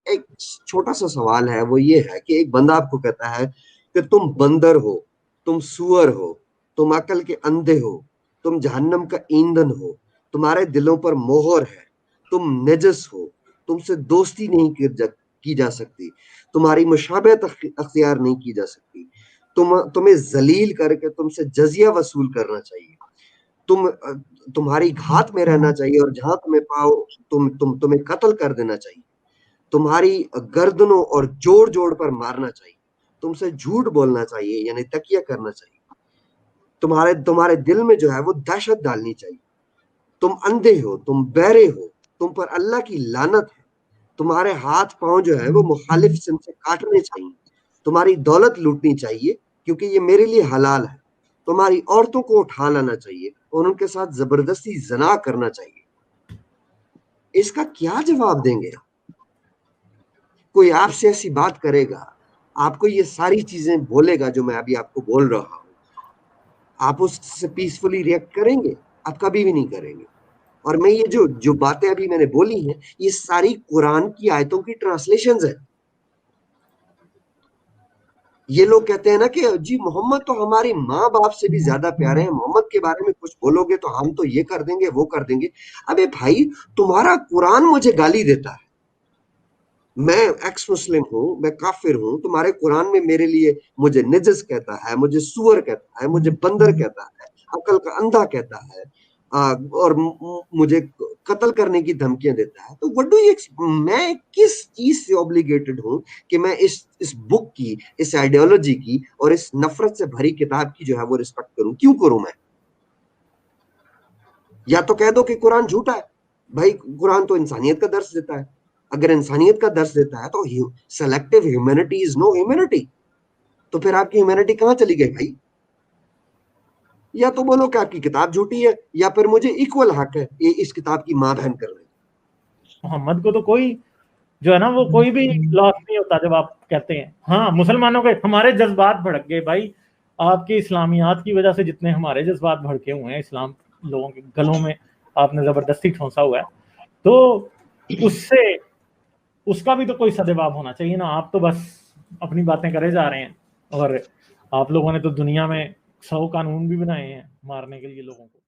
ایک چھوٹا سا سوال ہے، وہ یہ ہے کہ ایک بندہ آپ کو کہتا ہے کہ تم بندر ہو، تم سور ہو، تم عقل کے اندھے ہو، تم جہنم کا ایندھن ہو، تمہارے دلوں پر مہر ہے، تم نجس ہو، تم سے دوستی نہیں کی جا سکتی، تمہاری مشابہت اختیار نہیں کی جا سکتی، تمہیں ذلیل کر کے تم سے جزیہ وصول کرنا چاہیے، تمہاری گھات میں رہنا چاہیے، اور جہاں تمہیں پاؤ تمہیں قتل کر دینا چاہیے، تمہاری گردنوں اور جوڑ جوڑ پر مارنا چاہیے، تم سے جھوٹ بولنا چاہیے یعنی تکیہ کرنا چاہیے، تمہارے دل میں جو ہے وہ دہشت ڈالنی چاہیے، تم اندھے ہو، تم بہرے ہو، تم پر اللہ کی لعنت ہے، تمہارے ہاتھ پاؤں جو ہے وہ مخالف سمت سے کاٹنے چاہیے، تمہاری دولت لوٹنی چاہیے کیونکہ یہ میرے لیے حلال ہے، تمہاری عورتوں کو اٹھا لانا چاہیے اور ان کے ساتھ زبردستی زنا کرنا چاہیے۔ اس کا کیا جواب دیں گے؟ کوئی آپ سے ایسی بات کرے گا، آپ کو یہ ساری چیزیں بولے گا جو میں ابھی آپ کو بول رہا ہوں، آپ اس سے پیسفلی ریئیکٹ کریں گے؟ آپ کبھی بھی نہیں کریں گے۔ اور میں یہ جو باتیں ابھی میں نے بولی ہیں، یہ ساری قرآن کی آیتوں کی ٹرانسلیشنز ہیں۔ یہ لوگ کہتے ہیں نا کہ جی محمد تو ہماری ماں باپ سے بھی زیادہ پیارے ہیں، محمد کے بارے میں کچھ بولو گے تو ہم تو یہ کر دیں گے وہ کر دیں گے۔ ابے بھائی، تمہارا قرآن مجھے گالی دیتا ہے، میں ایکس مسلم ہوں، میں کافر ہوں، تمہارے قرآن میں میرے لیے مجھے نجس کہتا ہے، مجھے سور کہتا ہے، مجھے بندر کہتا ہے، عقل کا اندھا کہتا ہے، اور مجھے قتل کرنے کی دھمکیاں دیتا ہے۔ تو وٹ ڈو یو، میں کس چیز سے اوبلیگیٹڈ ہوں کہ میں اس بک کی، اس آئیڈیالوجی کی اور اس نفرت سے بھری کتاب کی جو ہے وہ رسپیکٹ کروں؟ کیوں کروں میں؟ یا تو کہہ دو کہ قرآن جھوٹا ہے۔ بھائی قرآن تو انسانیت کا درس دیتا ہے، اگر انسانیت کا درس دیتا ہے تو selective humanity is no humanity, تو پھر آپ کی ہیومینٹی کہاں چلی گئی بھائی؟ یا تو بولو کہ آپ کی کتاب جھوٹی ہے، یا پھر مجھے ایکول حق ہے اس کتاب کی ماں بہن کرنے۔ محمد کو تو کوئی جو ہے نا وہ کوئی بھی لاس نہیں ہوتا جب آپ کہتے ہیں ہاں مسلمانوں کے ہمارے جذبات بھڑک گئے۔ بھائی آپ کی اسلامیات کی وجہ سے جتنے ہمارے جذبات بھڑکے ہوئے ہیں، اسلام لوگوں کے گلوں میں آپ نے زبردستی ٹھونسا ہوا ہے، تو اس کا بھی تو کوئی سدباب ہونا چاہیے نا۔ آپ تو بس اپنی باتیں کرے جا رہے ہیں، اور آپ لوگوں نے تو دنیا میں 100 قانون بھی بنائے ہیں مارنے کے لیے لوگوں کو۔